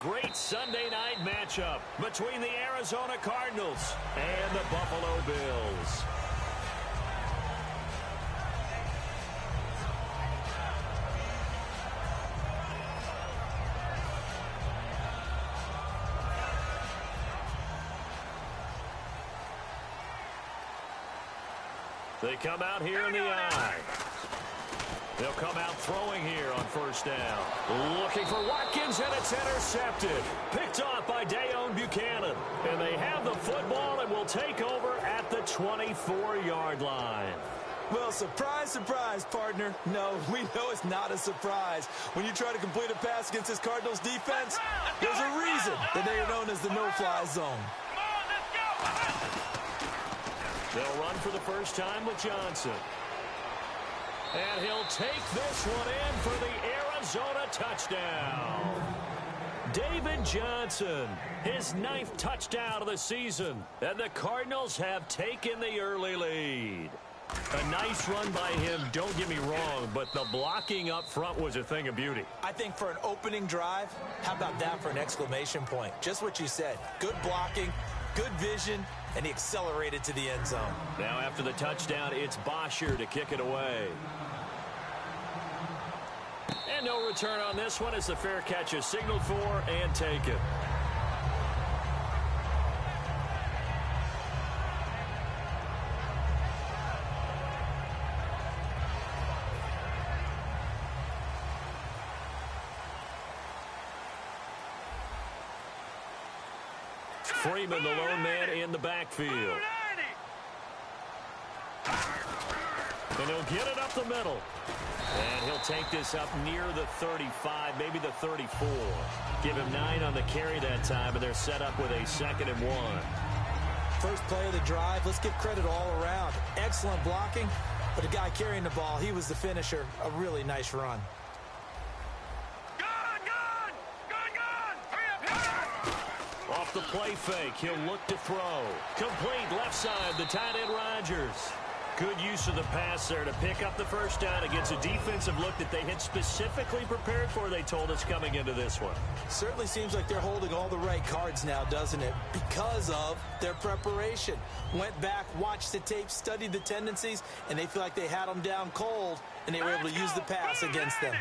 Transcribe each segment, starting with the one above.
Great Sunday night matchup between the Arizona Cardinals and the Buffalo Bills. They come out here in the eye. They'll come out throwing here on first down. Looking for Watkins, and it's intercepted. Picked off by Dayon Buchanan. And they have the football and will take over at the 24-yard line. Well, surprise, surprise, partner. No, we know it's not a surprise. When you try to complete a pass against this Cardinals defense, there's a reason that they are known as the no-fly zone. They'll run for the first time with Johnson. And he'll take this one in for the Arizona touchdown. David Johnson, his 9th touchdown of the season. And the Cardinals have taken the early lead. A nice run by him, don't get me wrong, but the blocking up front was a thing of beauty. I think for an opening drive, how about that for an exclamation point? Just what you said. Good blocking, good vision, and he accelerated to the end zone. Now after the touchdown, it's Bosher to kick it away. And no return on this one as the fair catch is signaled for and taken. Freeman, the lone man in the backfield. And he'll get it up the middle. And he'll take this up near the 35, maybe the 34. Give him 9 on the carry that time, and they're set up with a 2nd and 1. First play of the drive, let's give credit all around. Excellent blocking, but the guy carrying the ball, he was the finisher. A really nice run. Off the play fake, he'll look to throw. Complete left side, the tight end Rodgers. Good use of the pass there to pick up the first down against a defensive look that they had specifically prepared for, they told us, coming into this one. Certainly seems like they're holding all the right cards now, doesn't it? Because of their preparation. Went back, watched the tape, studied the tendencies, and they feel like they had them down cold, and they were able to use the pass against them.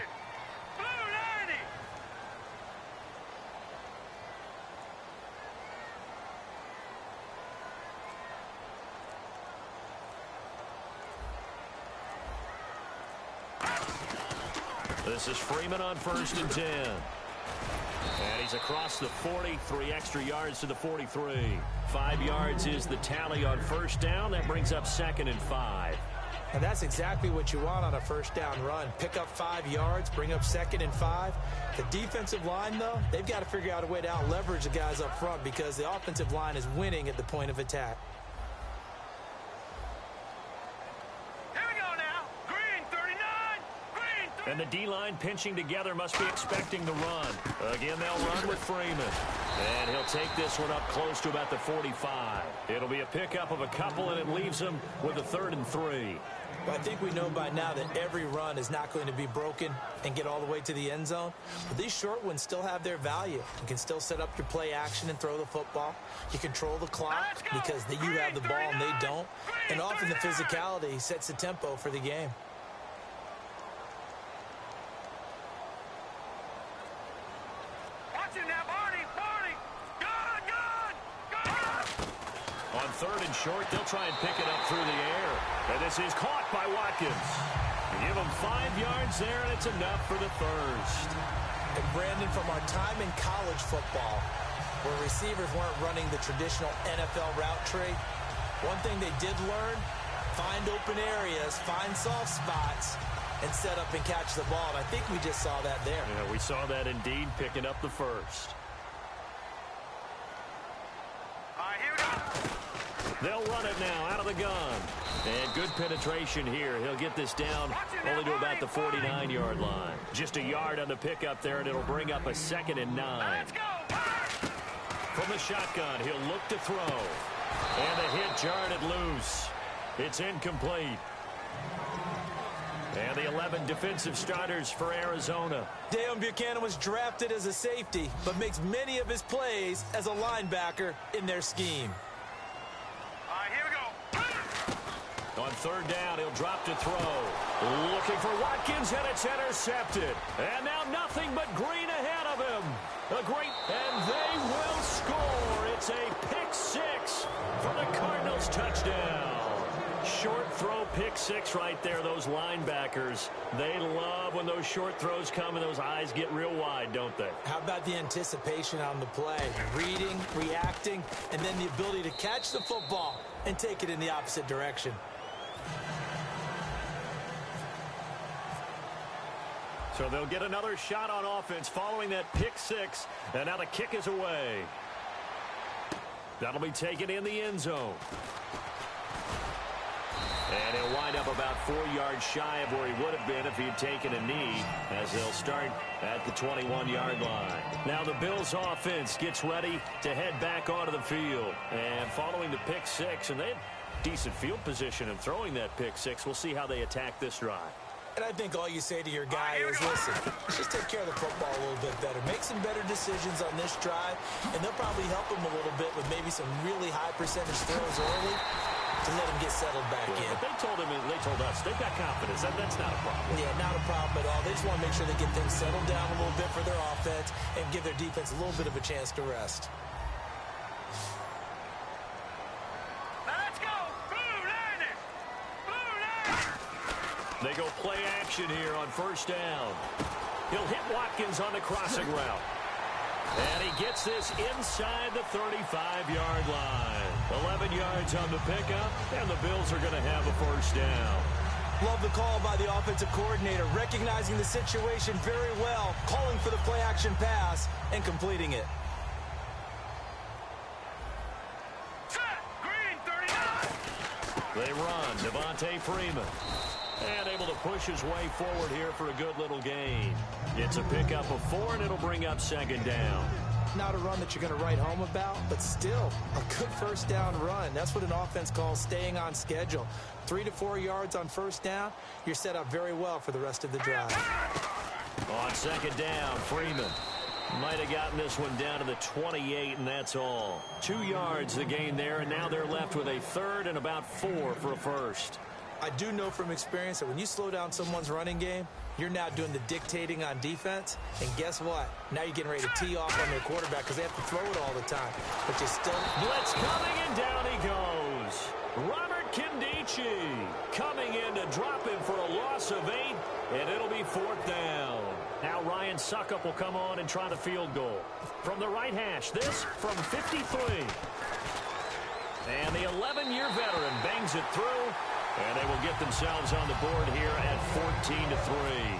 This is Freeman on 1st and 10. And he's across the 40, 3 extra yards to the 43. 5 yards is the tally on first down. That brings up 2nd and 5. And that's exactly what you want on a first down run. Pick up 5 yards, bring up 2nd and 5. The defensive line, though, they've got to figure out a way to out-leverage the guys up front because the offensive line is winning at the point of attack. And the D-line pinching together must be expecting the run. Again, they'll run with Freeman. And he'll take this one up close to about the 45. It'll be a pickup of a couple, and it leaves him with a 3rd and 3. Well, I think we know by now that every run is not going to be broken and get all the way to the end zone. But these short ones still have their value. You can still set up your play action and throw the football. You control the clock because you have the ball and they don't. And often the physicality sets the tempo for the game. On 3rd and short, they'll try and pick it up through the air. And this is caught by Watkins. Give him 5 yards there, and it's enough for the first. And Brandon, from our time in college football, where receivers weren't running the traditional NFL route tree, one thing they did learn, find open areas, find soft spots, and set up and catch the ball. And I think we just saw that there. Yeah, we saw that indeed, picking up the first. They'll run it now out of the gun. And good penetration here. He'll get this down only to about the 49-yard line. Just a yard on the pickup there, and it'll bring up a 2nd and 9. From the shotgun, he'll look to throw. And the hit jarred it loose. It's incomplete. And the 11 defensive starters for Arizona. Deion Buchanan was drafted as a safety, but makes many of his plays as a linebacker in their scheme. All right, here we go. On third down, he'll drop to throw. Looking for Watkins, and it's intercepted. And now nothing but green ahead of him. And they will score. It's a pick six for the Cardinals touchdown. Short throw pick six right there. Those linebackers, they love when those short throws come and those eyes get real wide, don't they? How about the anticipation on the play? Reading, reacting, and then the ability to catch the football and take it in the opposite direction. So they'll get another shot on offense following that pick six, and now the kick is away. That'll be taken in the end zone. And he'll wind up about 4 yards shy of where he would have been if he had taken a knee, as they'll start at the 21-yard line. Now the Bills offense gets ready to head back onto the field. And following the pick six, and they had decent field position in throwing that pick six, we'll see how they attack this drive. And I think all you say to your guy is, listen, let's just take care of the football a little bit better. Make some better decisions on this drive, and they'll probably help him a little bit with maybe some really high percentage throws early to let him get settled back in. They told us, they've got confidence. That's not a problem. Yeah, not a problem at all. They just want to make sure they get things settled down a little bit for their offense and give their defense a little bit of a chance to rest. Let's go. Blue Niners. Blue Niners. They go play action here on first down. He'll hit Watkins on the crossing route. And he gets this inside the 35-yard line. 11 yards on the pickup, and the Bills are going to have a first down. Love the call by the offensive coordinator, recognizing the situation very well, calling for the play-action pass, and completing it. Set. Green 39. They run. Devontae Freeman. And able to push his way forward here for a good little gain. It's a pickup of 4, and it'll bring up second down. Not a run that you're going to write home about, but still a good first down run. That's what an offense calls staying on schedule. 3 to 4 yards on first down, you're set up very well for the rest of the drive. On second down, Freeman might have gotten this one down to the 28, and that's all. 2 yards the gain there, and now they're left with a third and about 4 for a first. I do know from experience that when you slow down someone's running game, you're now doing the dictating on defense. And guess what? Now you're getting ready to tee off on their quarterback because they have to throw it all the time. But you still... Blitz coming, and down he goes. Robert Kindici coming in to drop him for a loss of 8, and it'll be 4th down. Now Ryan Suckup will come on and try the field goal. From the right hash, this from 53. And the 11-year veteran bangs it through. And they will get themselves on the board here at 14-3.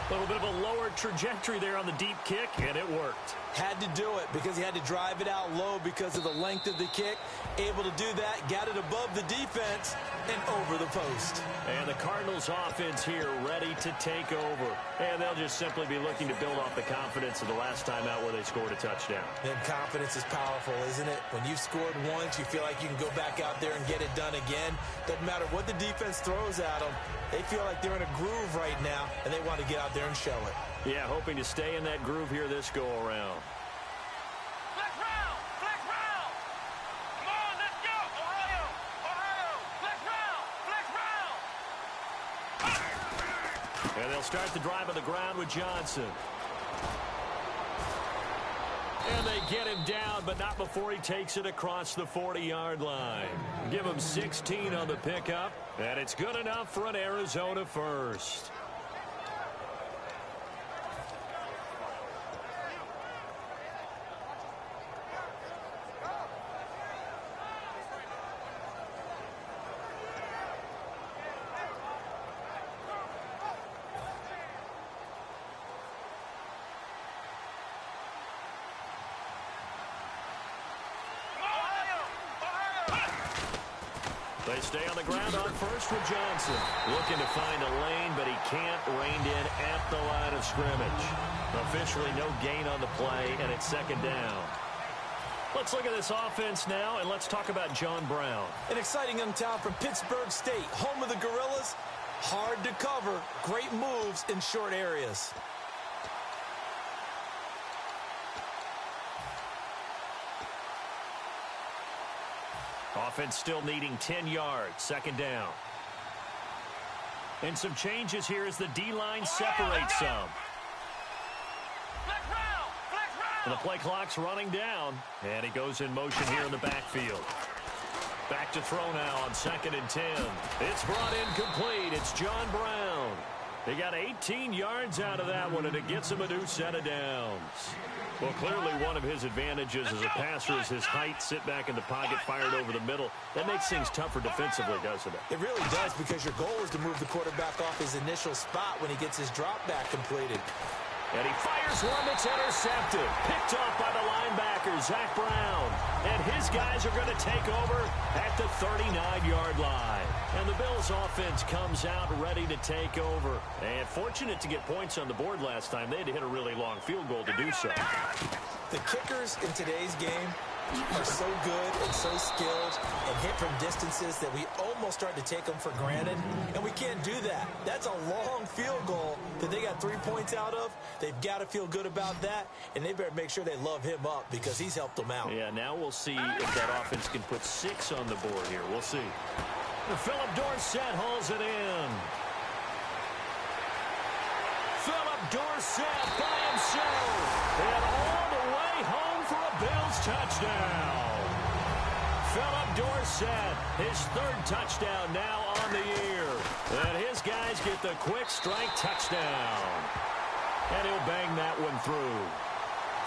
A little bit of a lower trajectory there on the deep kick, and it worked. Had to do it because he had to drive it out low because of the length of the kick. Able to do that, got it above the defense and over the post. And the Cardinals offense here ready to take over. And they'll just simply be looking to build off the confidence of the last time out where they scored a touchdown. And confidence is powerful, isn't it? When you've scored once, you feel like you can go back out there and get it done again. Doesn't matter what the defense throws at them. They feel like they're in a groove right now, and they want to get out there and show it. Yeah, hoping to stay in that groove here this go-around. Flex round. Flex round. Come on, let's go. Ohio. Ohio. Flex round. Flex round. And they'll start the drive on the ground with Johnson. And they get him down, but not before he takes it across the 40-yard line. Give him 16 on the pickup, and it's good enough for an Arizona first. They stay on the ground on first with Johnson. Looking to find a lane, but he can't. Reined in at the line of scrimmage. Officially no gain on the play, and it's second down. Let's look at this offense now, and let's talk about John Brown. An exciting young talent from Pittsburgh State, home of the Gorillas. Hard to cover. Great moves in short areas. Offense still needing 10 yards. Second down. And some changes here as the D-line separates some. And the play clock's running down. And he goes in motion here in the backfield. Back to throw now on 2nd and 10. It's brought in complete. It's John Brown. He got 18 yards out of that one, and it gets him a new set of downs. Well, clearly one of his advantages as a passer is his height, sit back in the pocket, fired over the middle. That makes things tougher defensively, doesn't it? It really does, because your goal is to move the quarterback off his initial spot when he gets his drop back completed. And he fires one that's intercepted. Picked off by the linebacker, Zach Brown. And his guys are going to take over at the 39-yard line. And the Bills' offense comes out ready to take over. And fortunate to get points on the board last time. They had to hit a really long field goal to do so. The kickers in today's game are so good and so skilled and hit from distances that we almost start to take them for granted, and we can't do that. That's a long field goal that they got 3 points out of. They've got to feel good about that, and they better make sure they love him up because he's helped them out. Yeah, now we'll see if that offense can put 6 on the board here. We'll see. Philip Dorsett hauls it in. Philip Dorsett by himself, and all the way home for a Bills touchdown. Philip Dorsett, his 3rd touchdown now on the year. And his guys get the quick strike touchdown. And he'll bang that one through.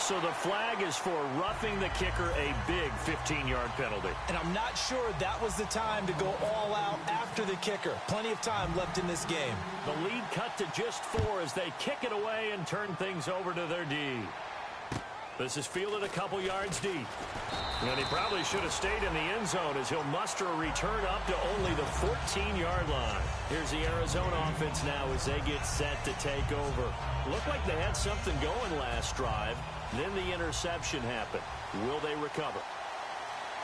So the flag is for roughing the kicker, a big 15-yard penalty. And I'm not sure that was the time to go all out after the kicker. Plenty of time left in this game. The lead cut to just 4 as they kick it away and turn things over to their D. This is fielded a couple yards deep. And he probably should have stayed in the end zone as he'll muster a return up to only the 14-yard line. Here's the Arizona offense now as they get set to take over. Looked like they had something going last drive. Then the interception happened. Will they recover?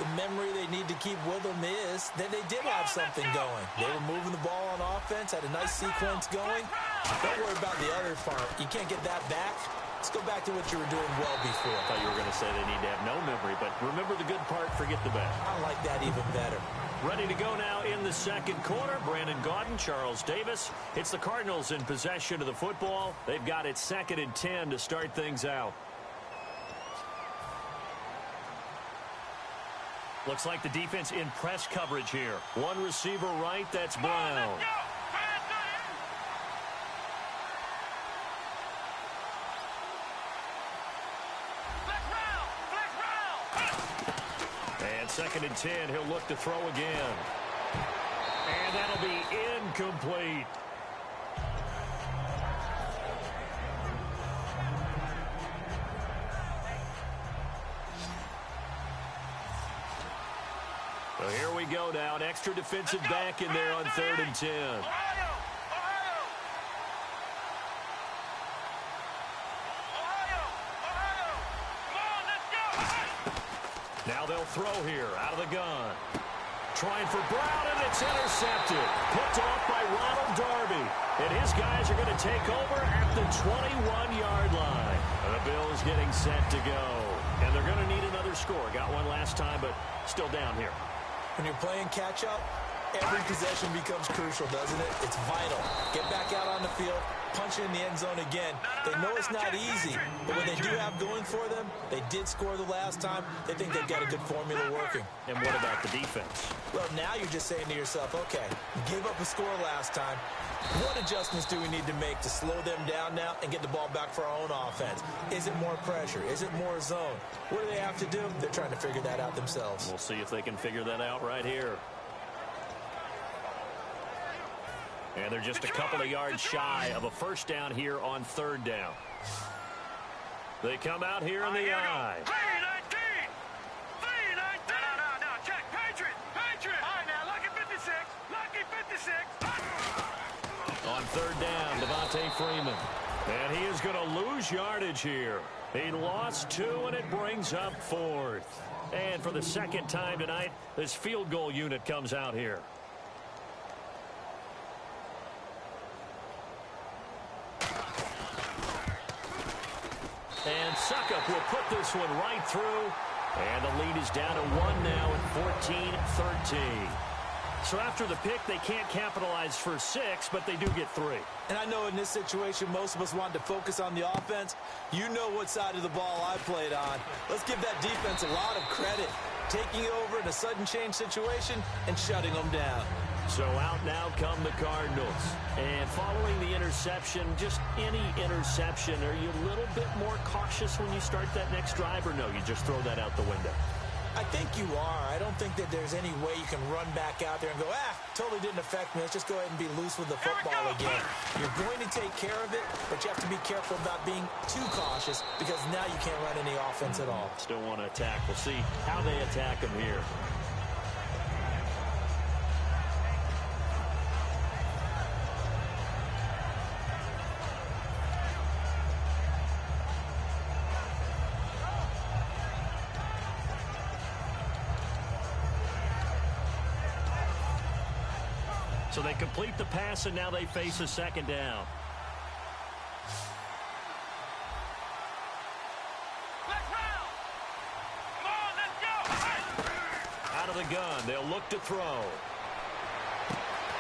The memory they need to keep with them is that they did have something going. They were moving the ball on offense, had a nice sequence going. Don't worry about the other part. You can't get that back. Let's go back to what you were doing well before. I thought you were going to say they need to have no memory, but remember the good part, forget the bad. I like that even better. Ready to go now in the second quarter. Brandon Gaudin, Charles Davis. It's the Cardinals in possession of the football. They've got it 2nd and 10 to start things out. Looks like the defense in press coverage here. One receiver right, that's Brown. And 2nd and 10, he'll look to throw again. And that'll be incomplete. So here we go now. An extra defensive back in there on 3rd and 10. Now they'll throw here out of the gun. Trying for Brown, and it's intercepted. Picked off by Ronald Darby. And his guys are going to take over at the 21-yard line. And the Bills getting set to go. And they're going to need another score. Got one last time, but still down here. When you're playing catch-up, every possession becomes crucial, doesn't it? It's vital. Get back out on the field, punch it in the end zone again. They know it's not easy, but what they do have going for them, they did score the last time. They think they've got a good formula working. And what about the defense? Well, now you're just saying to yourself, okay, we gave up a score last time. What adjustments do we need to make to slow them down now and get the ball back for our own offense? Is it more pressure? Is it more zone? What do they have to do? They're trying to figure that out themselves. We'll see if they can figure that out right here. And they're just a couple of yards shy of a first down here on 3rd down. They come out here in the eye. Check. Patriot. All right, now, lucky 56. Lucky 56. On 3rd down, Devontae Freeman. And he is going to lose yardage here. He lost 2, and it brings up 4th. And for the 2nd time tonight, this field goal unit comes out here. Suckup will put this one right through. And the lead is down to 1 now at 14-13. So after the pick, they can't capitalize for 6, but they do get 3. And I know in this situation, most of us want to focus on the offense. You know what side of the ball I played on. Let's give that defense a lot of credit, taking over in a sudden change situation and shutting them down. So out now come the Cardinals. And following the interception, just any interception, are you a little bit more cautious when you start that next drive, or no, you just throw that out the window? I think you are. I don't think that there's any way you can run back out there and go, totally didn't affect me. Let's just go ahead and be loose with the football again. You're going to take care of it, but you have to be careful about being too cautious because now you can't run any offense at all. Still want to attack. We'll see how they attack them here. So they complete the pass, and now they face a second down. Come on, let's go. Out of the gun, they'll look to throw.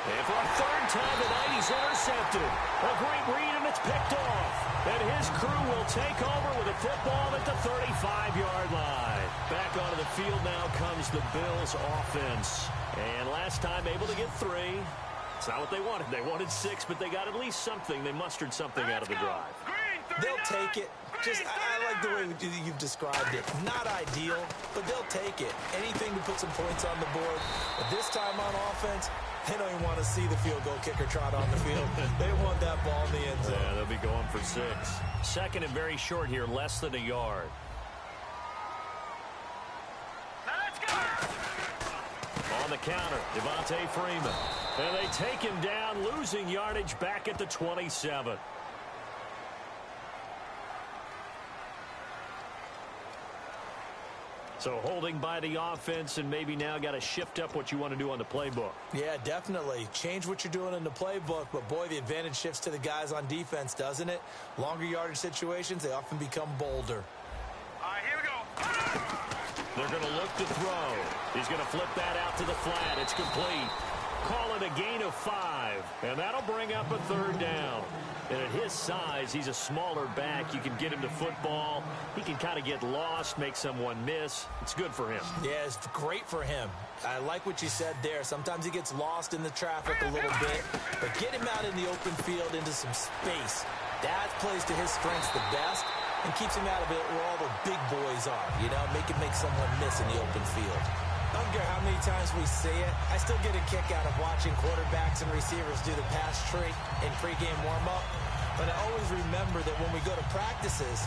And for a third time tonight, he's intercepted. A great read, and it's picked off. And his crew will take over with a football at the 35-yard line. Back onto the field now comes the Bills offense. And last time able to get 3. It's not what they wanted. They wanted 6, but they got at least something. They mustered something out of the drive. They'll take it. I like the way you've described it. Not ideal, but they'll take it. Anything to put some points on the board. But this time on offense, they don't even want to see the field goal kicker trot on the field. They want that ball in the end zone. Yeah, they'll be going for 6. Second and very short here, less than a yard. Let's go. On the counter, Devontae Freeman. And they take him down, losing yardage back at the 27. So holding by the offense, and maybe now got to shift up what you want to do on the playbook. Yeah, definitely. Change what you're doing in the playbook, but boy, the advantage shifts to the guys on defense, doesn't it? Longer yardage situations, they often become bolder. All right, here we go. They're going to look to throw. He's going to flip that out to the flat. It's complete. Call it a gain of 5, and that'll bring up a third down. And at his size, he's a smaller back. You can get him to football. He can kind of get lost, make someone miss. It's good for him. Yeah, it's great for him. I like what you said there. Sometimes he gets lost in the traffic a little bit, but get him out in the open field into some space. That plays to his strengths the best and keeps him out of it where all the big boys are, you know, make someone miss in the open field. I don't care how many times we see it. I still get a kick out of watching quarterbacks and receivers do the pass tree in pregame warm-up. But I always remember that when we go to practices,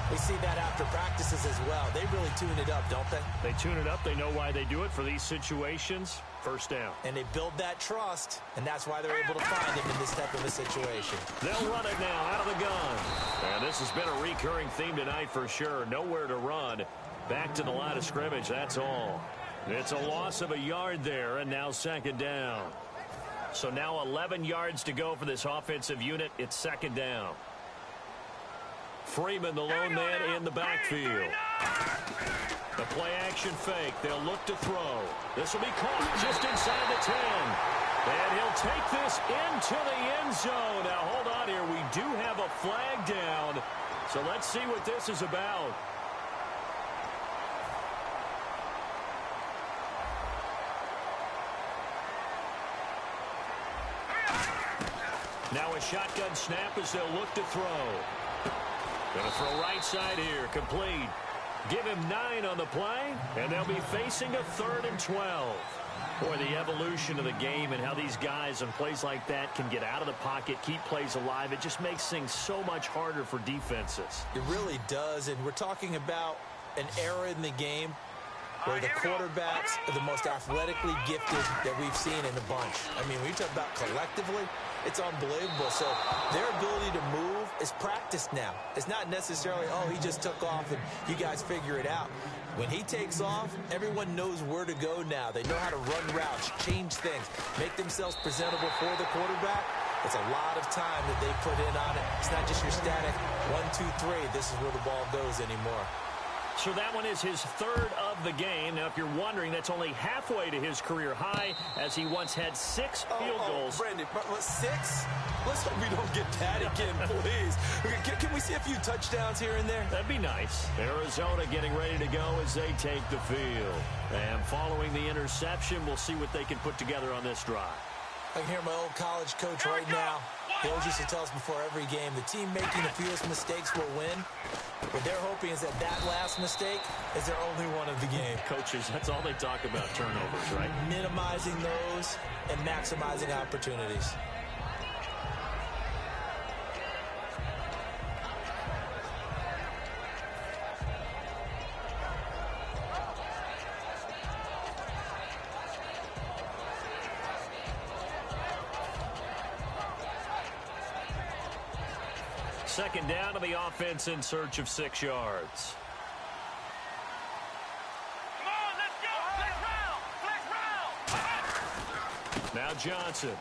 we see that after practices as well. They really tune it up, don't they? They tune it up. They know why they do it for these situations. First down. And they build that trust, and that's why they're able to find him in this type of a situation. They'll run it now out of the gun. And this has been a recurring theme tonight for sure. Nowhere to run. Back to the line of scrimmage, that's all. It's a loss of a yard there, and now second down. So now 11 yards to go for this offensive unit. It's second down. Freeman, the lone man in the backfield. The play action fake. They'll look to throw. This will be caught just inside the 10. And he'll take this into the end zone. Now, hold on here. We do have a flag down. So let's see what this is about. Now a shotgun snap as they'll look to throw. Going to throw right side here. Complete. Give him 9 on the play, and they'll be facing a 3rd and 12. Boy, the evolution of the game and how these guys on plays like that can get out of the pocket, keep plays alive, it just makes things so much harder for defenses. It really does, and we're talking about an era in the game where the quarterbacks are the most athletically gifted that we've seen in a bunch. I mean, when you talk about collectively, it's unbelievable. So their ability to move is practiced now. It's not necessarily, oh, he just took off and you guys figure it out. When he takes off, everyone knows where to go now. They know how to run routes, change things, make themselves presentable for the quarterback. It's a lot of time that they put in on it. It's not just your static 1, 2, 3. This is where the ball goes anymore. So that one is his third of the game. Now, if you're wondering, that's only halfway to his career high, as he once had 6 field goals. Brandon, 6? Let's hope we don't get that again, please. Can we see a few touchdowns here and there? That'd be nice. Arizona getting ready to go as they take the field. And following the interception, we'll see what they can put together on this drive. I can hear my old college coach right now. He always used to tell us before every game, the team making the fewest mistakes will win. What they're hoping is that last mistake is their only one of the game. Coaches, that's all they talk about, turnovers, right? Minimizing those and maximizing opportunities. Second down to the offense in search of 6 yards. Come on, let's go. Flex round. Now Johnson.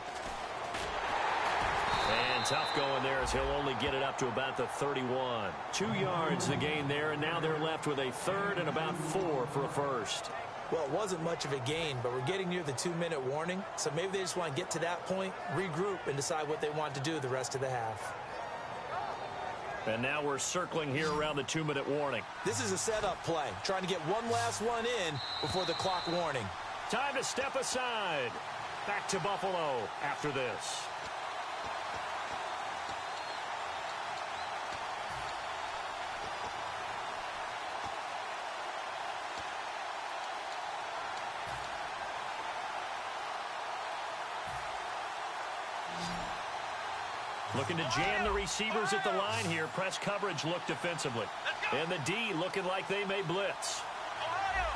And tough going there as he'll only get it up to about the 31. 2 yards the gain there, and now they're left with a third and about 4 for a first. Well, it wasn't much of a gain, but we're getting near the 2-minute warning, so maybe they just want to get to that point, regroup, and decide what they want to do the rest of the half. And now we're circling here around the 2-minute warning. This is a setup play, trying to get one last one in before the clock warning. Time to step aside. Back to Buffalo after this. Looking to jam the receivers at the line here. Press coverage look defensively. And the D looking like they may blitz. Ohio.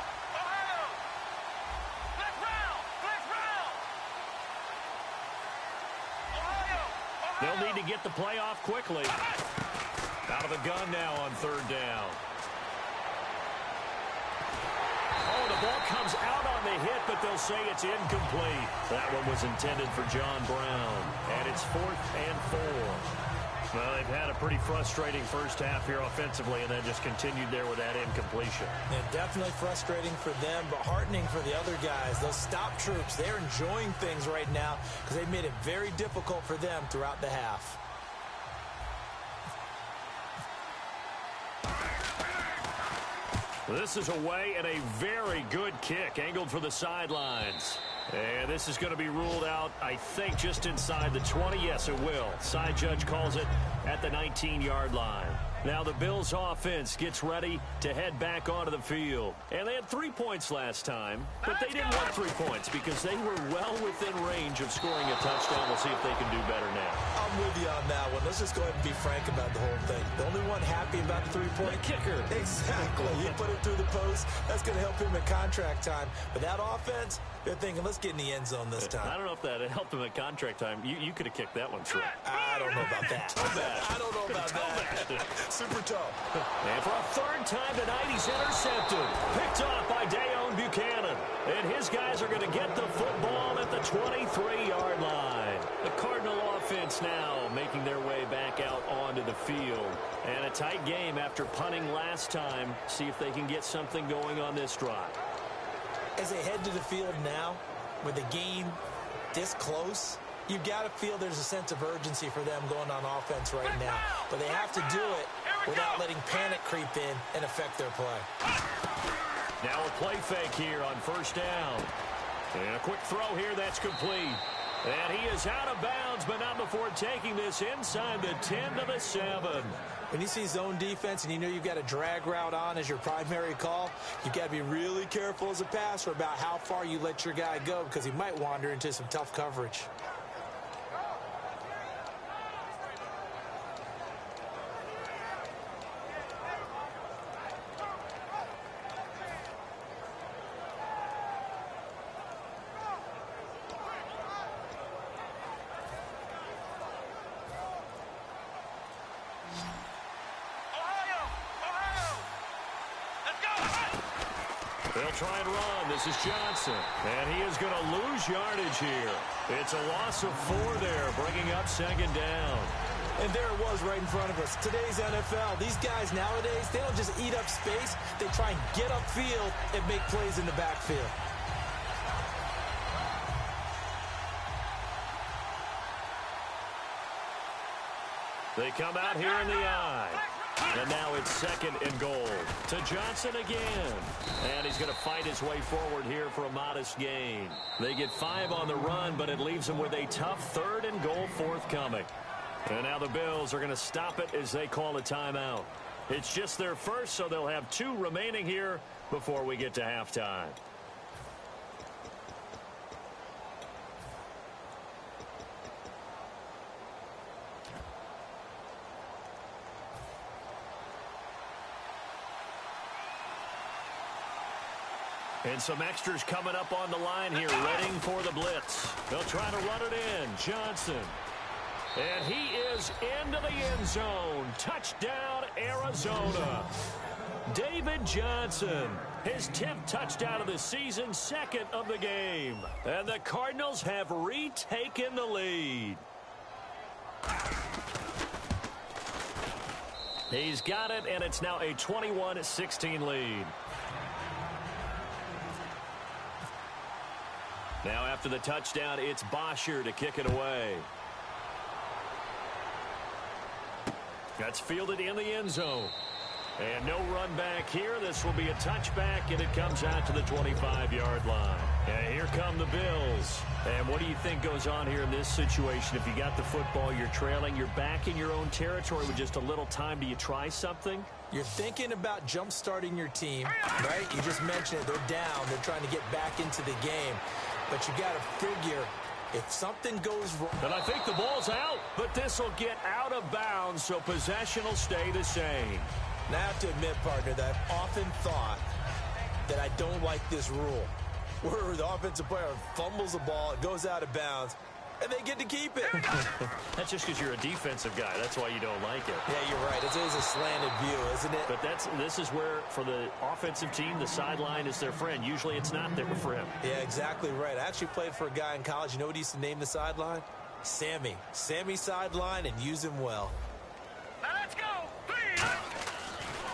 Flex round. Ohio. They'll need to get the play off quickly. Out of the gun now on third down. Oh, the ball comes out on the hit, but they'll say it's incomplete. That one was intended for John Brown. And it's 4th and 4. Well, they've had a pretty frustrating first half here offensively, and then just continued there with that incompletion. And definitely frustrating for them, but heartening for the other guys. Those stop troops, they're enjoying things right now because they've made it very difficult for them throughout the half. This is away and a very good kick angled for the sidelines. And this is going to be ruled out, I think, just inside the 20. Yes, it will. Side judge calls it at the 19-yard line. Now the Bills offense gets ready to head back onto the field. And they had 3 points last time, but they didn't want 3 points because they were well within range of scoring a touchdown. We'll see if they can do better now. I'm with you on that one. Let's just go ahead and be frank about the whole thing. The only one happy about the 3-point kicker. Exactly. You put it through the post. That's going to help him at contract time. But that offense, they're thinking, let's get in the end zone this time. I don't know if that helped him at contract time. You could have kicked that one through. I don't know about that. I don't know about that. Super tough. And for a third time tonight, he's intercepted. Picked off by Dayon Buchanan. And his guys are going to get the football at the 23-yard line. The Cardinal offense now making their way back out onto the field. And a tight game after punting last time. See if they can get something going on this drive. As they head to the field now, with the game this close, you've got to feel there's a sense of urgency for them going on offense right now. But they have to do it without letting panic creep in and affect their play. Now a play fake here on first down. And a quick throw here that's complete. And he is out of bounds, but not before taking this inside the 10 to the 7. When you see zone defense and you know you've got a drag route on as your primary call, you've got to be really careful as a passer about how far you let your guy go because he might wander into some tough coverage. They'll try and run. This is Johnson. And he is going to lose yardage here. It's a loss of 4 there, bringing up second down. And there it was right in front of us. Today's NFL, these guys nowadays, they don't just eat up space. They try and get upfield and make plays in the backfield. They come out here in the eye. And now it's second and goal to Johnson again. And he's going to fight his way forward here for a modest gain. They get 5 on the run, but it leaves them with a tough 3rd and goal forthcoming. And now the Bills are going to stop it as they call a timeout. It's just their first, so they'll have 2 remaining here before we get to halftime. And some extras coming up on the line here, readying for the blitz. They'll try to run it in. Johnson. And he is into the end zone. Touchdown, Arizona. David Johnson, his 10th touchdown of the season, 2nd of the game. And the Cardinals have retaken the lead. He's got it, and it's now a 21-16 lead. Now after the touchdown, it's Bosher to kick it away. That's fielded in the end zone. And no run back here. This will be a touchback, and it comes out to the 25-yard line. And here come the Bills. And what do you think goes on here in this situation? If you got the football, you're trailing, you're back in your own territory with just a little time. Do you try something? You're thinking about jump-starting your team, right? You just mentioned it. They're down. They're trying to get back into the game. But you got to figure if something goes wrong. And I think the ball's out, but this will get out of bounds, so possession will stay the same. And I have to admit, partner, that I've often thought that I don't like this rule, where the offensive player fumbles the ball, it goes out of bounds, and they get to keep it. That's just because you're a defensive guy. That's why you don't like it. Yeah, you're right. It is a slanted view, isn't it? But this is where, for the offensive team, the sideline is their friend. Usually it's not there for him. Yeah, exactly right. I actually played for a guy in college. You know what he used to name the sideline? Sammy. Sammy sideline, and use him well. Now let's go.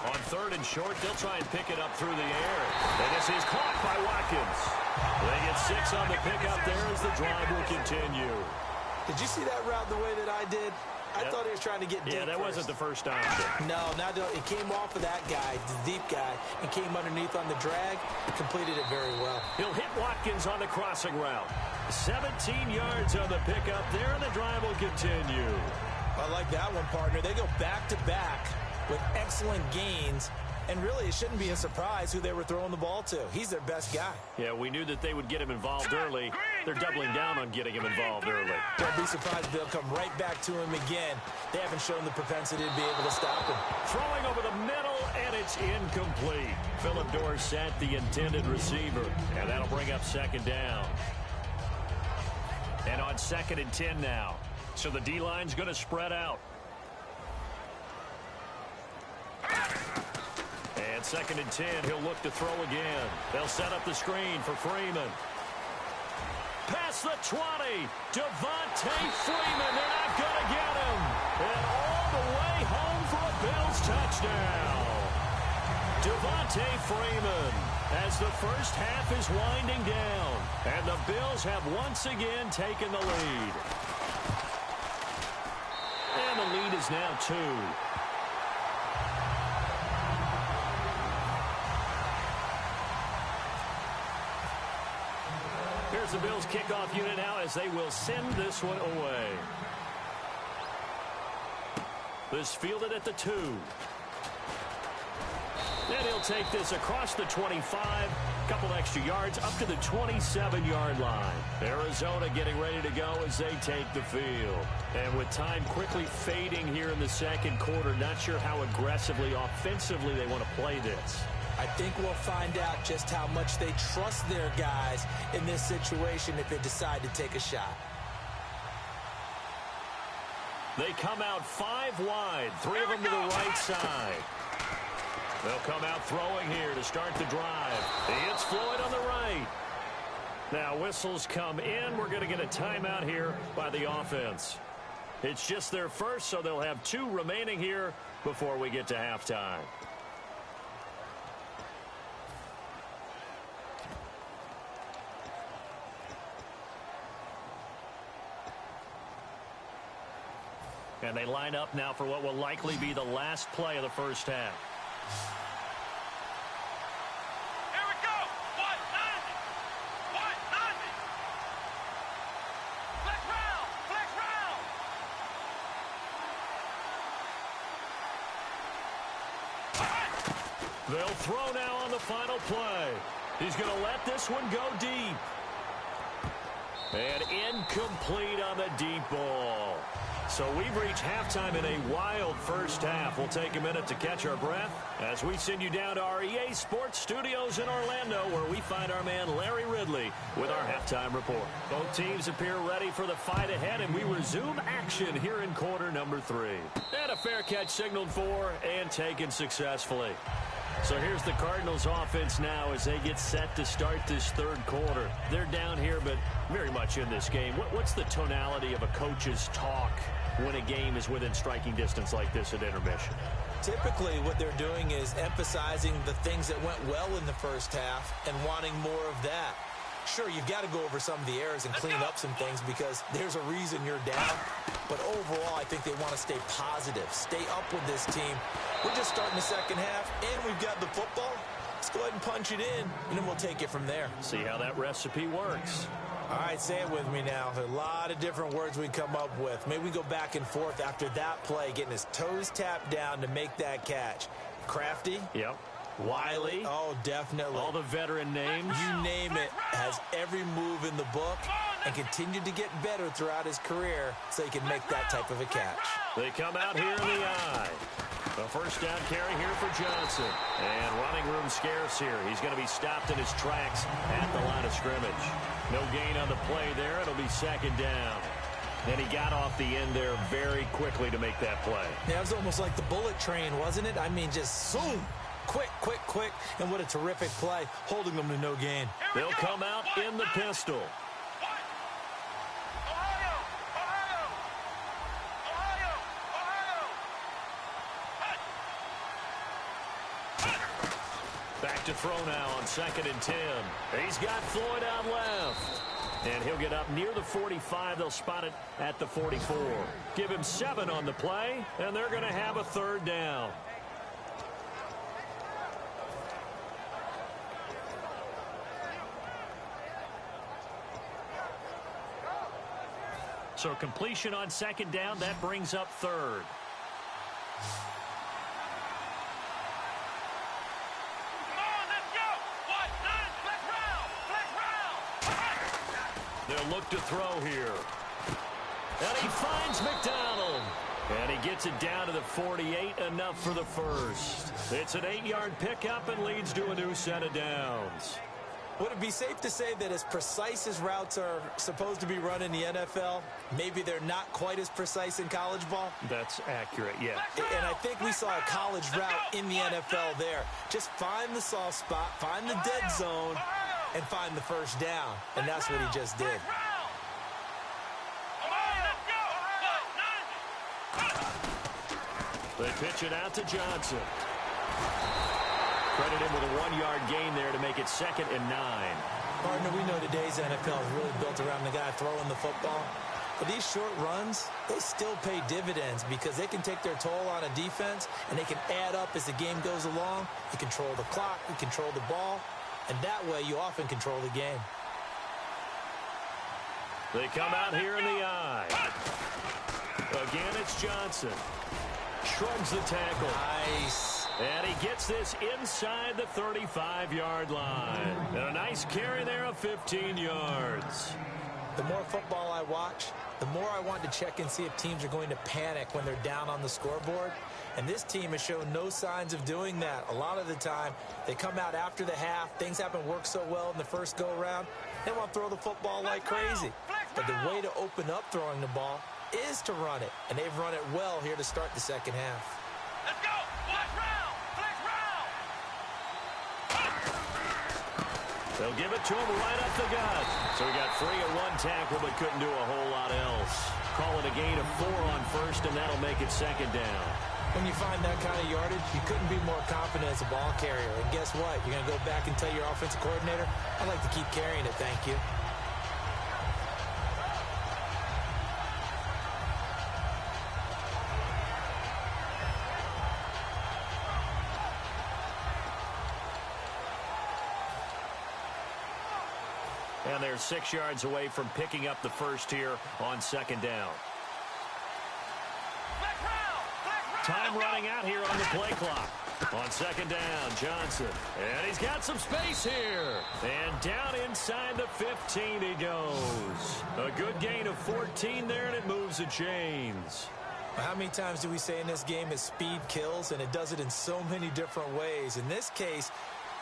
On 3rd and short, they'll try and pick it up through the air. And this is caught by Watkins. They get 6 on the pickup there as the drive will continue. Did you see that route the way that I did? I thought he was trying to get deep. Yeah, that wasn't the first option. No, it came off of that guy, the deep guy, and came underneath on the drag. Completed it very well. He'll hit Watkins on the crossing route. 17 yards on the pickup there, and the drive will continue. I like that one, partner. They go back-to-back with excellent gains. And really, it shouldn't be a surprise who they were throwing the ball to. He's their best guy. Yeah, we knew that they would get him involved early. They're doubling down on getting him involved early. Don't be surprised if they'll come right back to him again. They haven't shown the propensity to be able to stop him. Throwing over the middle, and it's incomplete. Philip Dorsett, the intended receiver. And that'll bring up second down. And on 2nd and 10 now. So the D-line's going to spread out. And 2nd and 10, he'll look to throw again. They'll set up the screen for Freeman. Past the 20. Devontae Freeman. They're not going to get him. And all the way home for a Bills touchdown. Devontae Freeman as the first half is winding down. And the Bills have once again taken the lead. And the lead is now 2. Here's the Bills kickoff unit now as they will send this one away. This fielded at the 2. And he'll take this across the 25. Couple extra yards up to the 27-yard line. Arizona getting ready to go as they take the field. And with time quickly fading here in the second quarter, not sure how aggressively, offensively they want to play this. I think we'll find out just how much they trust their guys in this situation if they decide to take a shot. They come out 5 wide, 3 of them to the right side. They'll come out throwing here to start the drive. He hits Floyd on the right. Now whistles come in. We're going to get a timeout here by the offense. It's just their first, so they'll have 2 remaining here before we get to halftime. And they line up now for what will likely be the last play of the first half. Here we go. What? Nothing. What? Nothing. Flex round. Flex round. They'll throw now on the final play. He's going to let this one go deep. And incomplete on the deep ball. So we've reached halftime in a wild first half. We'll take a minute to catch our breath as we send you down to our EA Sports Studios in Orlando, where we find our man Larry Ridley with our halftime report. Both teams appear ready for the fight ahead, and we resume action here in quarter number 3. And a fair catch signaled for and taken successfully. So here's the Cardinals offense now as they get set to start this third quarter. They're down here, but very much in this game. What's the tonality of a coach's talk when a game is within striking distance like this at intermission? Typically, what they're doing is emphasizing the things that went well in the first half and wanting more of that. Sure, you've got to go over some of the errors and clean up some things because there's a reason you're down. But overall, I think they want to stay positive, stay up with this team. We're just starting the second half, and we've got the football. Let's go ahead and punch it in, and then we'll take it from there. See how that recipe works. All right, say it with me now. There's a lot of different words we come up with. Maybe we go back and forth after that play, getting his toes tapped down to make that catch. Crafty? Yep. Wiley? Oh, definitely. All the veteran names? You name it. Has every move in the book and continued to get better throughout his career so he can make that type of a catch. They come out here in the eye. A first down carry here for Johnson. And running room scarce here. He's going to be stopped in his tracks at the line of scrimmage. No gain on the play there. It'll be second down. And he got off the end there very quickly to make that play. Yeah, it was almost like the bullet train, wasn't it? I mean, just zoom. Quick, quick, quick. And what a terrific play, holding them to no gain. They'll come out in the pistol. Back to throw now on 2nd and 10. He's got Floyd out left. And he'll get up near the 45. They'll spot it at the 44. Give him 7 on the play, and they're going to have a third down. So completion on 2nd down, that brings up 3rd. They'll look to throw here. And he finds McDonald. And he gets it down to the 48, enough for the first. It's an 8-yard pickup and leads to a new set of downs. Would it be safe to say that as precise as routes are supposed to be run in the NFL, maybe they're not quite as precise in college ball? That's accurate, yeah. And I think we saw a college route in the NFL there. Just find the soft spot, find the dead zone, and find the first down. And that's what he just did. They pitch it out to Johnson. Credit him with a 1-yard gain there to make it 2nd and 9. Partner, we know today's NFL is really built around the guy throwing the football. But these short runs, they still pay dividends because they can take their toll on a defense and they can add up as the game goes along. You control the clock, you control the ball, and that way you often control the game. They come out here in the eye. Again, it's Johnson. Shrugs the tackle. Nice. And he gets this inside the 35-yard line. And a nice carry there of 15 yards. The more football I watch, the more I want to check and see if teams are going to panic when they're down on the scoreboard. And this team has shown no signs of doing that. A lot of the time, they come out after the half. Things haven't worked so well in the first go-around. They want to throw the football like crazy. But the way to open up throwing the ball is to run it. And they've run it well here to start the second half. Let's go! Flex round! Flex round! They'll give it to him right up the gut. So he got free of one tackle but couldn't do a whole lot else. Call it a gain of 4 on first, and that'll make it second down. When you find that kind of yardage, you couldn't be more confident as a ball carrier. And guess what? You're going to go back and tell your offensive coordinator, I'd like to keep carrying it, thank you. And they're 6 yards away from picking up the first here on second down. Time running out here on the play clock. On second down, Johnson. And he's got some space here. And down inside the 15 he goes. A good gain of 14 there, and it moves the chains. How many times do we say in this game is speed kills, and it does it in so many different ways. In this case,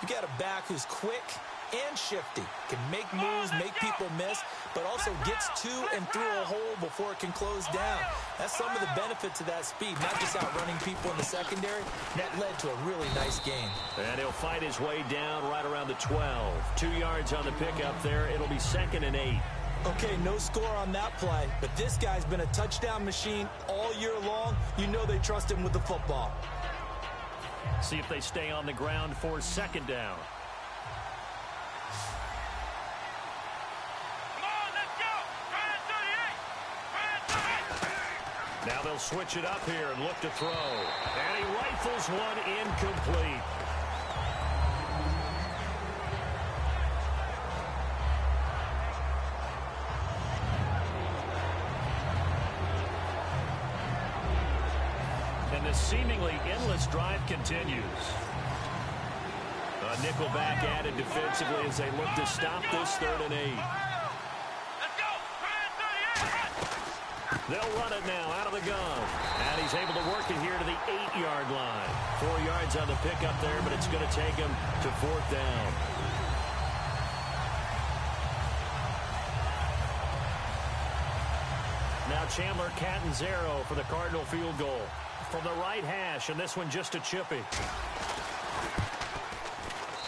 you got a back who's quick and shifty, can make moves, make people miss, but also gets to and through a hole before it can close down. That's some of the benefits of that speed, not just outrunning people in the secondary. That led to a really nice game. And he'll fight his way down right around the 12. 2 yards on the pickup there. It'll be 2nd and 8. Okay, no score on that play, but this guy's been a touchdown machine all year long. You know they trust him with the football. See if they stay on the ground for second down. Now they'll switch it up here and look to throw. And he rifles one incomplete. And the seemingly endless drive continues. A nickelback added defensively as they look to stop this 3rd and 8. They'll run it now out of the gun. And he's able to work it here to the 8-yard line. 4 yards on the pickup there, but it's going to take him to 4th down. Now Chandler Catanzaro for the Cardinal field goal. From the right hash, and this one just a chippy.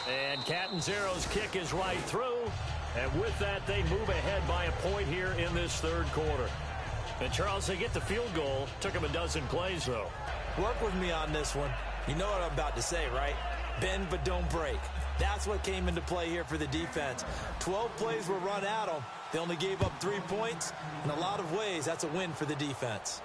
And Catanzaro's kick is right through. And with that, they move ahead by a point here in this 3rd quarter. And, Charles, they get the field goal. Took them a dozen plays, though. Work with me on this one. You know what I'm about to say, right? Bend but don't break. That's what came into play here for the defense. 12 plays were run at them. They only gave up 3 points. In a lot of ways, that's a win for the defense.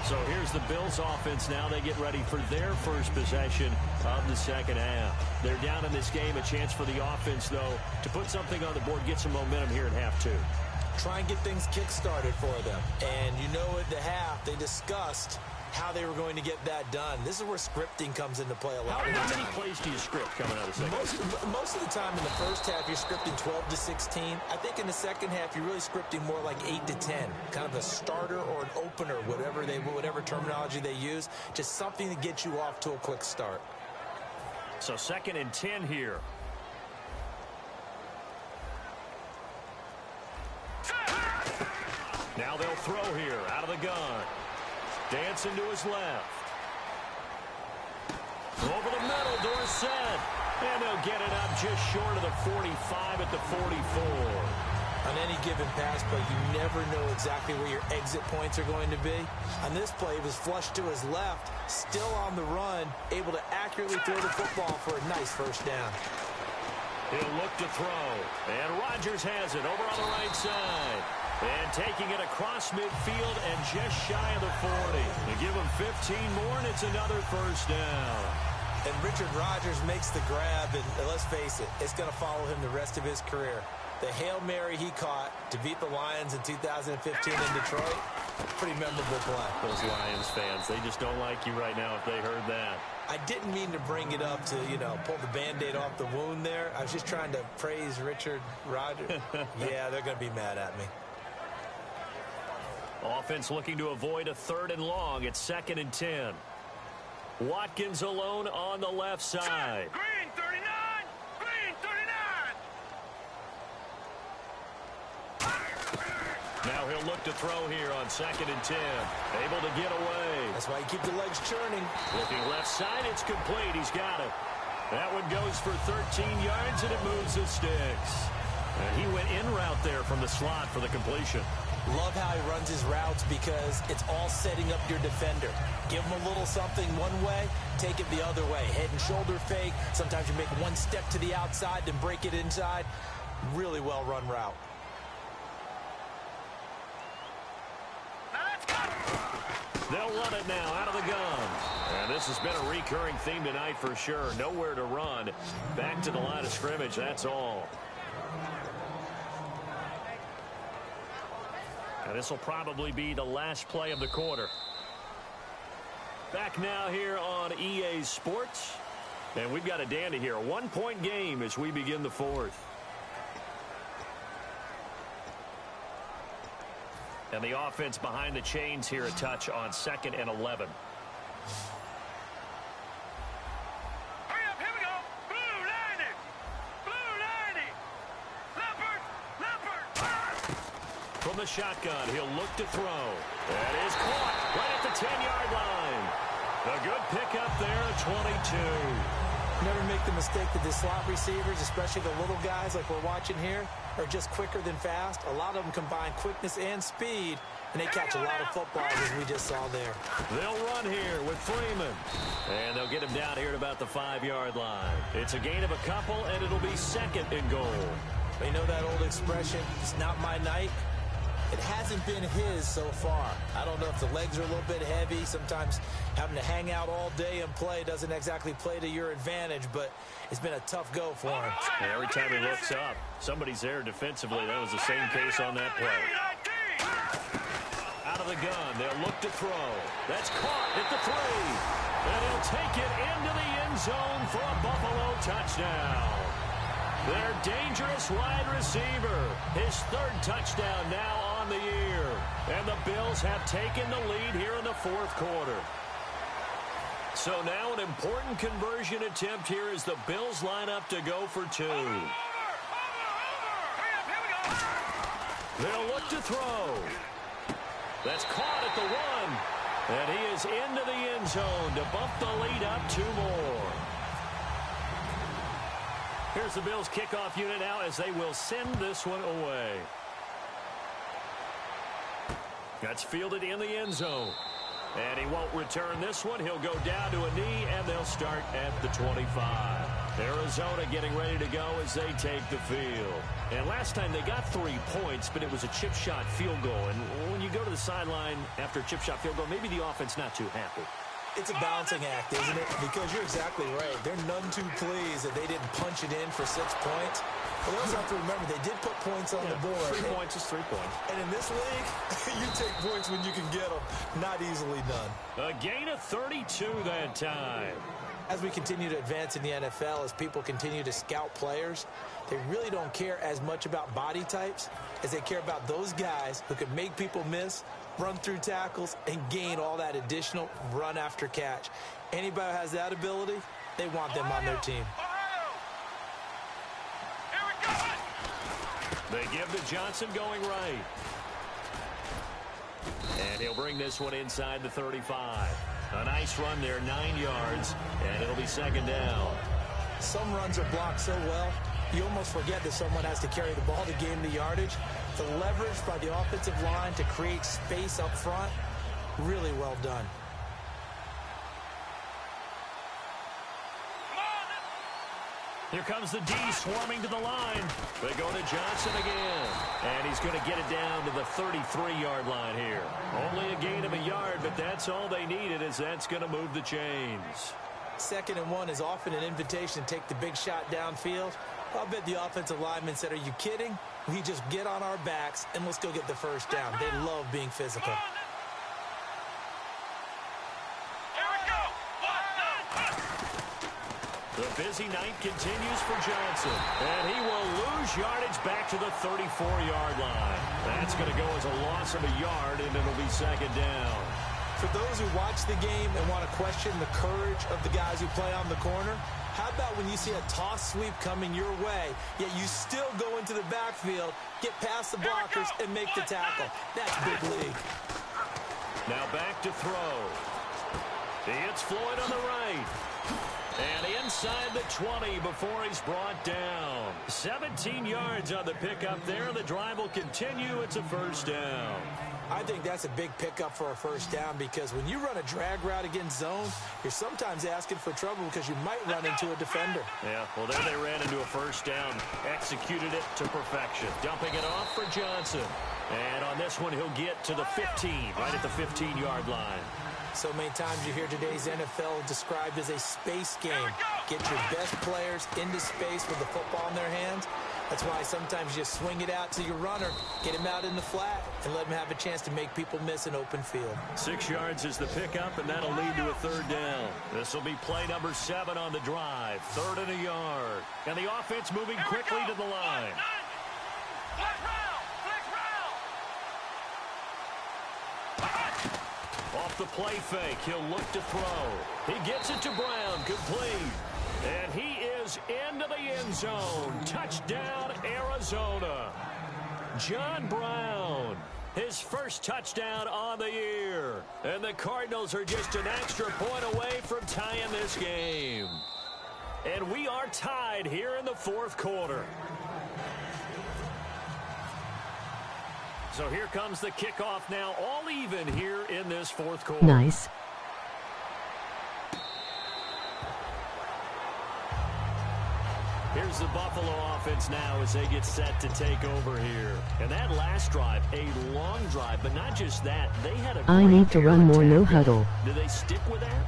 So here's the Bills offense now. They get ready for their first possession of the second half. They're down in this game. A chance for the offense, though, to put something on the board, get some momentum here at half 2. Try and get things kick-started for them. And you know at the half, they discussed how they were going to get that done. This is where scripting comes into play a lot of the time. How many plays do you script coming out of the second half? Most of the time in the first half, you're scripting 12 to 16. I think in the second half, you're really scripting more like 8 to 10. Kind of a starter or an opener, whatever terminology they use. Just something to get you off to a quick start. So 2nd and 10 here. Now they'll throw here out of the gun. Dancing to his left. Over the middle, Dorsett. And they'll get it up just short of the 45 at the 44. On any given pass play, you never know exactly where your exit points are going to be. On this play, he was flushed to his left, still on the run, able to accurately throw the football for a nice first down. He'll look to throw. And Rodgers has it over on the right side. And taking it across midfield and just shy of the 40. They give him 15 more, and it's another first down. And Richard Rodgers makes the grab, and let's face it, it's going to follow him the rest of his career. The Hail Mary he caught to beat the Lions in 2015 in Detroit, pretty memorable play. Those Lions fans, they just don't like you right now if they heard that. I didn't mean to bring it up to, pull the Band-Aid off the wound there. I was just trying to praise Richard Rodgers. Yeah, they're going to be mad at me. Offense looking to avoid a 3rd and long. It's 2nd and 10. Watkins alone on the left side. Green 39! Green 39! Now he'll look to throw here on 2nd and 10. Able to get away. That's why you keep the legs churning. Looking left side, it's complete. He's got it. That one goes for 13 yards, and it moves the sticks. And he went in route there from the slot for the completion. Love how he runs his routes because it's all setting up your defender. Give him a little something one way, take it the other way. Head and shoulder fake. Sometimes you make one step to the outside, then break it inside. Really well run route. They'll run it now out of the gun. And this has been a recurring theme tonight for sure. Nowhere to run. Back to the line of scrimmage, that's all. And this will probably be the last play of the quarter. Back now here on EA Sports. And we've got a dandy here. A 1-point game as we begin the fourth. And the offense behind the chains here a touch on 2nd and 11. Hurry up, here we go. Blue 90. Blue 90. Leopard. From the shotgun, he'll look to throw. That is caught right at the 10-yard line. A good pickup there at 22. Never make the mistake that the slot receivers, especially the little guys like we're watching here, are just quicker than fast. A lot of them combine quickness and speed, and they catch a lot of footballs as we just saw there. They'll run here with Freeman. And they'll get him down here at about the 5-yard line. It's a gain of a couple, and it'll be 2nd and goal. You know that old expression, it's not my night? It hasn't been his so far. I don't know if the legs are a little bit heavy. Sometimes having to hang out all day and play doesn't exactly play to your advantage, but it's been a tough go for him. And every time he looks up, somebody's there defensively. That was the same case on that play. Out of the gun, they'll look to throw. That's caught at the 3. And he'll take it into the end zone for a Buffalo touchdown. Their dangerous wide receiver. His 3rd touchdown now on the year. And the Bills have taken the lead here in the 4th quarter. So now an important conversion attempt here as the Bills line up to go for 2. They'll look to throw. That's caught at the 1. And he is into the end zone to bump the lead up 2 more. Here's the Bills kickoff unit now as they will send this one away. That's fielded in the end zone. And he won't return this one. He'll go down to a knee, and they'll start at the 25. Arizona getting ready to go as they take the field. And last time they got 3 points, but it was a chip shot field goal. And when you go to the sideline after a chip shot field goal, maybe the offense not too happy. It's a balancing act, isn't it? Because you're exactly right. They're none too pleased that they didn't punch it in for 6 points. But also have to remember, they did put points on the board. 3 points is 3 points. And in this league, you take points when you can get them. Not easily done. A gain of 32 that time. As we continue to advance in the NFL, as people continue to scout players, they really don't care as much about body types as they care about those guys who can make people miss, run through tackles, and gain all that additional run after catch. Anybody who has that ability, they want them on their team. They give to Johnson going right. And he'll bring this one inside the 35. A nice run there, 9 yards, and it'll be 2nd down. Some runs are blocked so well, you almost forget that someone has to carry the ball to gain the yardage. The leverage by the offensive line to create space up front, really well done. Here comes the D swarming to the line. They go to Johnson again. And he's going to get it down to the 33-yard line here. Only a gain of a yard, but that's all they needed, as that's going to move the chains. 2nd and 1 is often an invitation to take the big shot downfield. I'll bet the offensive lineman said, are you kidding? We just get on our backs and let's go get the first down. They love being physical. The busy night continues for Johnson, and he will lose yardage back to the 34-yard line. That's going to go as a loss of a yard, and it'll be 2nd down. For those who watch the game and want to question the courage of the guys who play on the corner, How about when you see a toss sweep coming your way, yet you still go into the backfield, get past the blockers, and make the tackle? That's big league. Now back to throw. It's Floyd on the right. And inside the 20 before he's brought down. 17 yards on the pickup there. The drive will continue. It's a first down. I think that's a big pickup for a first down because when you run a drag route against zone, you're sometimes asking for trouble because you might run into a defender. Yeah, well, there they ran into a first down. Executed it to perfection. Dumping it off for Johnson. And on this one, he'll get to the 15, right at the 15-yard line. So many times you hear today's NFL described as a space game. Get your best players into space with the football in their hands. That's why sometimes you just swing it out to your runner, get him out in the flat, and let him have a chance to make people miss an open field. 6 yards is the pickup, and that'll lead to a third down. This will be play number 7 on the drive. 3rd and a yard. And the offense moving quickly to the line. Off the play fake, he'll look to throw. He gets it to Brown, complete. And he is into the end zone. Touchdown, Arizona. John Brown, his first touchdown on the year. And the Cardinals are just an extra point away from tying this game. And we are tied here in the 4th quarter. So here comes the kickoff now, all even here in this 4th quarter. Nice. Here's the Buffalo offense now as they get set to take over here. And that last drive, a long drive, but not just that. They had a I need to run more no huddle. Do they stick with that?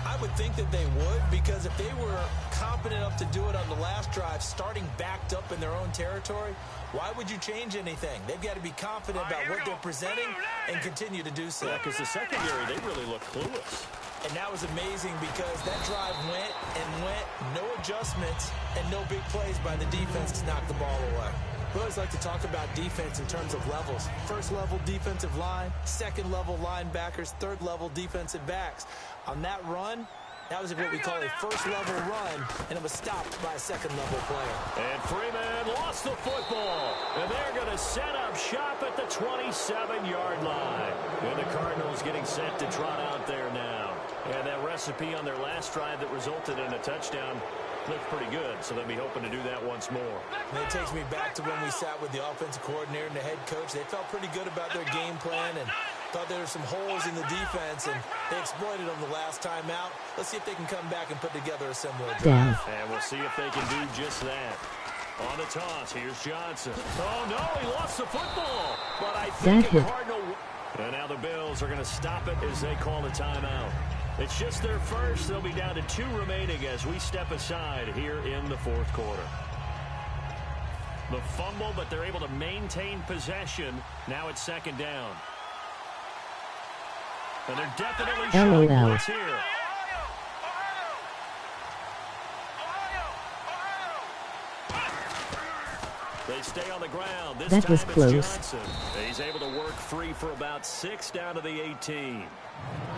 I would think that they would, because if they were competent enough to do it on the last drive, starting backed up in their own territory, why would you change anything? They've got to be confident about what they're presenting and continue to do so. Yeah, because the secondary, they really look clueless. And that was amazing because that drive went and went, no adjustments, and no big plays by the defense to knock the ball away. We always like to talk about defense in terms of levels. First level defensive line, second level linebackers, third level defensive backs. On that run, that was what we call a first level run, and it was stopped by a second level player. And Freeman lost the football. And they're going to set up shop at the 27-yard line. And the Cardinals getting set to trot out there now. And that recipe on their last drive that resulted in a touchdown looked pretty good, so they'll be hoping to do that once more. And it takes me back to when we sat with the offensive coordinator and the head coach. They felt pretty good about their game plan and thought there were some holes in the defense, and they exploited them the last time out. Let's see if they can come back and put together a similar drive. And we'll see if they can do just that. On the toss, here's Johnson. Oh, no, he lost the football. But I think the Cardinal... And now the Bills are going to stop it as they call a timeout. It's just their first. They'll be down to 2 remaining as we step aside here in the 4th quarter. The fumble, but they're able to maintain possession. Now it's 2nd down. And they're definitely showing what's here. They stay on the ground. This that was time close. It's Johnson. He's able to work free for about 6 down to the 18.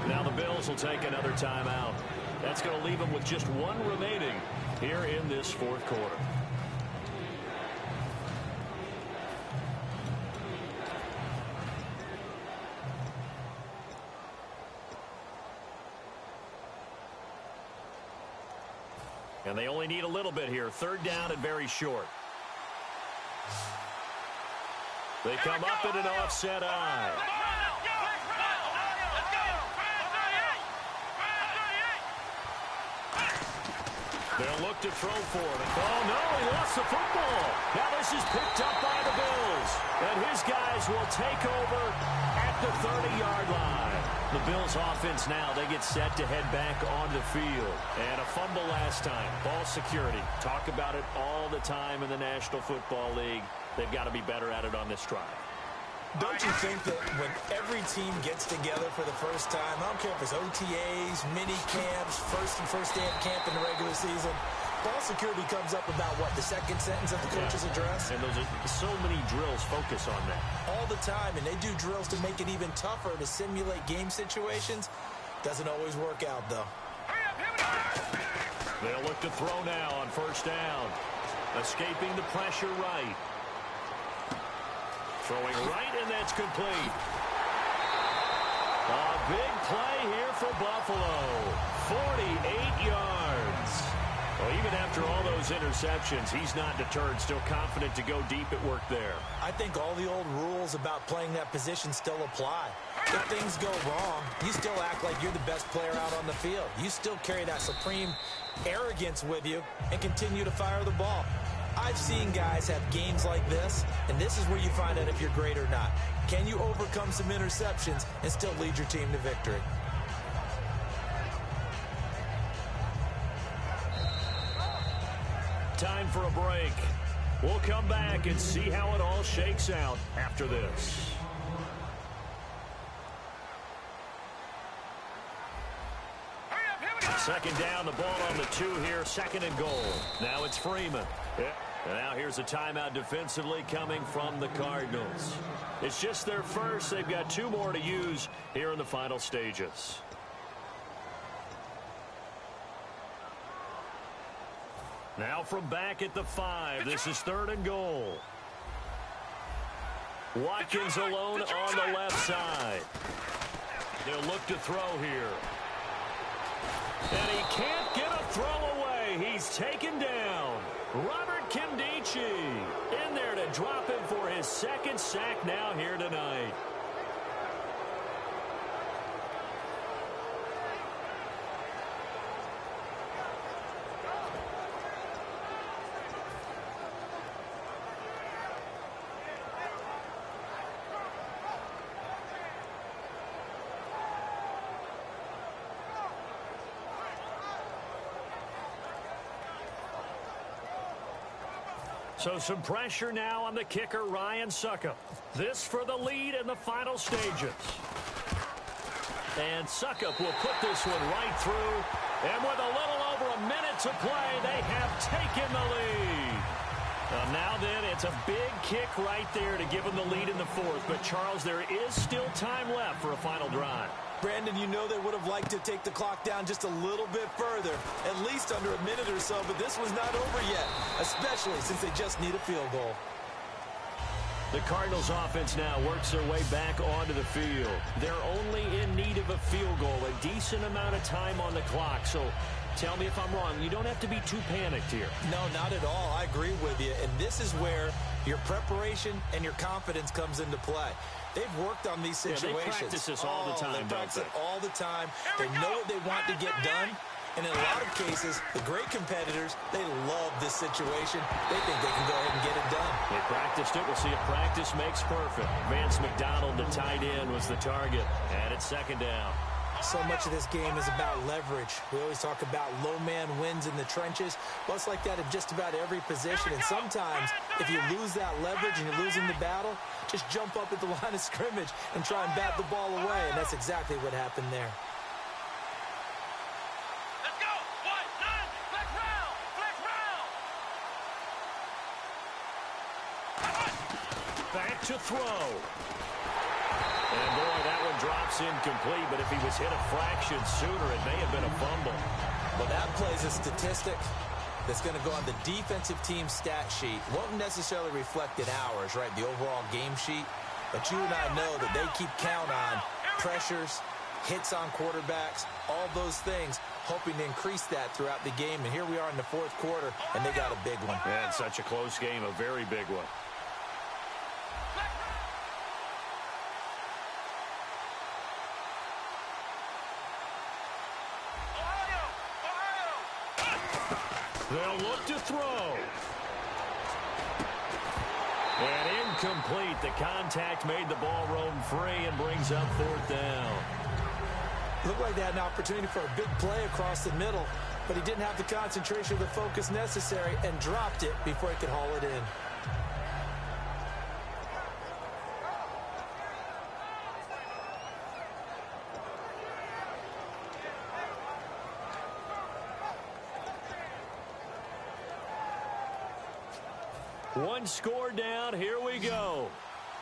Now the Bills will take another timeout. That's going to leave them with just 1 remaining here in this 4th quarter. And they only need a little bit here. 3rd down and very short. They come up in an offset eye. They'll look to throw for it. Oh, no, he lost the football. Now this is picked up by the Bills. And his guys will take over at the 30-yard line. The Bills offense now, they get set to head back on the field. And a fumble last time. Ball security. Talk about it all the time in the National Football League. They've got to be better at it on this drive. Don't you think that when every team gets together for the first time, I don't care if it's OTAs, mini camps, first day of camp in the regular season, ball security comes up about what, the second sentence of the coach's address? And those are so many drills focus on that. All the time, and they do drills to make it even tougher to simulate game situations. Doesn't always work out, though. They'll look to throw now on first down. Escaping the pressure right. Throwing right, and that's complete. A big play here for Buffalo. 48 yards. Well, even after all those interceptions, he's not deterred, still confident to go deep at work there. I think all the old rules about playing that position still apply. If things go wrong, you still act like you're the best player out on the field. You still carry that supreme arrogance with you and continue to fire the ball. I've seen guys have games like this, and this is where you find out if you're great or not. Can you overcome some interceptions and still lead your team to victory? Time for a break. We'll come back and see how it all shakes out after this. Second down, the ball on the 2 here, second and goal. Now it's Freeman. And now here's a timeout defensively coming from the Cardinals. It's just their first. They've got 2 more to use here in the final stages. Now from back at the 5, this is third and goal. Watkins alone on the left side. They'll look to throw here. And he can't get a throw away. He's taken down. Robert Kimdichie in there to drop him for his second sack now here tonight. So some pressure now on the kicker, Ryan Succop. This for the lead in the final stages. And Succop will put this one right through. And with a little over a minute to play, they have taken the lead. Now then, it's a big kick right there to give them the lead in the 4th. But, Charles, there is still time left for a final drive. Brandon, you know they would have liked to take the clock down just a little bit further, at least under a minute or so, but this was not over yet, especially since they just need a field goal. The Cardinals offense now works their way back onto the field. They're only in need of a field goal, a decent amount of time on the clock. So tell me if I'm wrong. You don't have to be too panicked here. No, not at all. I agree with you. And this is where your preparation and your confidence comes into play. They've worked on these situations. Yeah, they practice this all the time, they practice don't it all the time. They know what they want to get done. And in a lot of cases, the great competitors, they love this situation. They think they can go ahead and get it done. They practiced it. We'll see if practice makes perfect. Vance McDonald, the tight end, was the target. And it's second down. So much of this game is about leverage. We always talk about low man wins in the trenches. Well, it's like that in just about every position. And sometimes, if you lose that leverage and you're losing the battle, just jump up at the line of scrimmage and try and bat the ball away. And that's exactly what happened there. Let's go. 1-9. Flex round. Flex round. Back to throw. And, boy, that one drops incomplete, but if he was hit a fraction sooner, it may have been a fumble. Well, that plays a statistic that's going to go on the defensive team stat sheet. Won't necessarily reflect in ours, right, the overall game sheet. But you and I know that they keep count on pressures, hits on quarterbacks, all those things, hoping to increase that throughout the game. And here we are in the 4th quarter, and they got a big one. And such a close game, a very big one. They'll look to throw. And incomplete. The contact made the ball roam free and brings up 4th down. Looked like they had an opportunity for a big play across the middle, but he didn't have the concentration or the focus necessary and dropped it before he could haul it in. One score down. Here we go.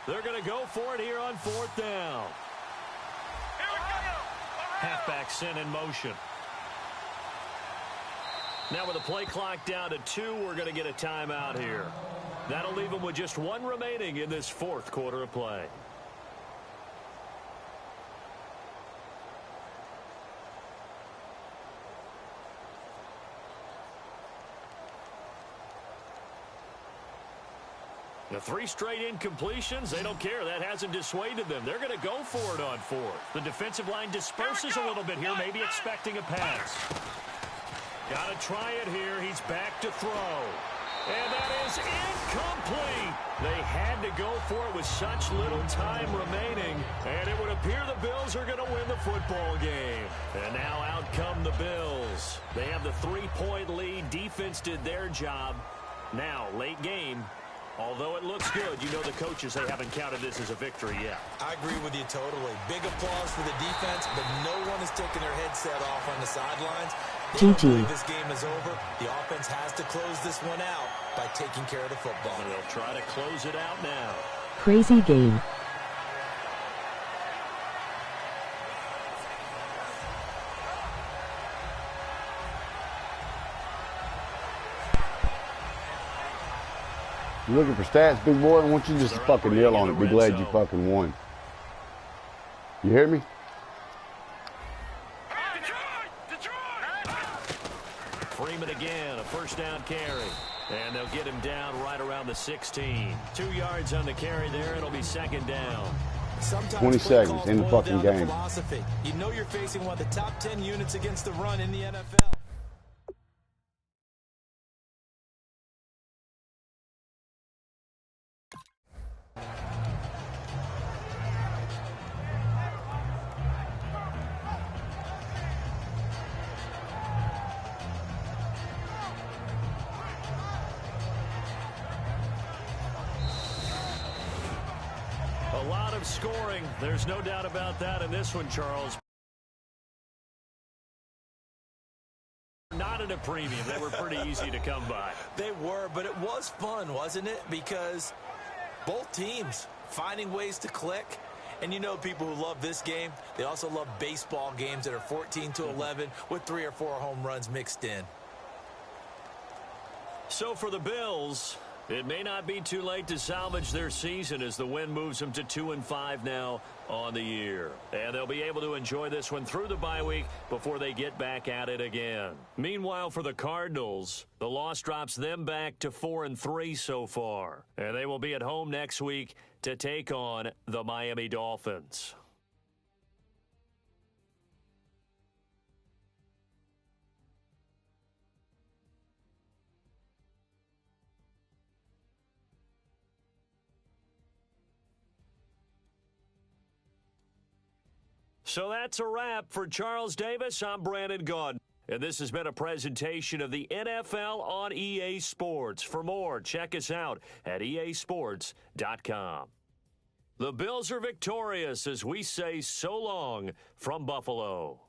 They're going to go for it here on 4th down. Here we go. Halfback sent in motion. Now with the play clock down to 2, we're going to get a timeout here. That'll leave them with just 1 remaining in this 4th quarter of play. The 3 straight incompletions, they don't care. That hasn't dissuaded them. They're going to go for it on 4th. The defensive line disperses a little bit here, maybe expecting a pass. Got to try it here. He's back to throw. And that is incomplete. They had to go for it with such little time remaining. And it would appear the Bills are going to win the football game. And now out come the Bills. They have the 3-point lead. Defense did their job. Now, late game. Although it looks good, you know the coaches, they haven't counted this as a victory yet. I agree with you totally. Big applause for the defense, but no one is taking their headset off on the sidelines. They don't believe this game is over. The offense has to close this one out by taking care of the football. And they'll try to close it out now. Crazy game. You looking for stats, big boy? Why don't you just fucking kneel on it? Be glad you fucking won. You hear me? Freeman again, a first down carry. And they'll get him down right around the 16. 2 yards on the carry there. It'll be 2nd down. Sometimes 20 seconds in the fucking game. Philosophy. You know you're facing one of the top 10 units against the run in the NFL. A lot of scoring. There's no doubt about that in this one, Charles. Not at a premium. They were pretty easy to come by. They were, but it was fun, wasn't it? Because both teams finding ways to click. And you know people who love this game, they also love baseball games that are 14-11 with 3 or 4 home runs mixed in. So for the Bills, it may not be too late to salvage their season as the win moves them to 2-5 now on the year. And they'll be able to enjoy this one through the bye week before they get back at it again. Meanwhile, for the Cardinals, the loss drops them back to 4-3 so far. And they will be at home next week to take on the Miami Dolphins. So that's a wrap. For Charles Davis, I'm Brandon Gaudin. And this has been a presentation of the NFL on EA Sports. For more, check us out at easports.com. The Bills are victorious as we say so long from Buffalo.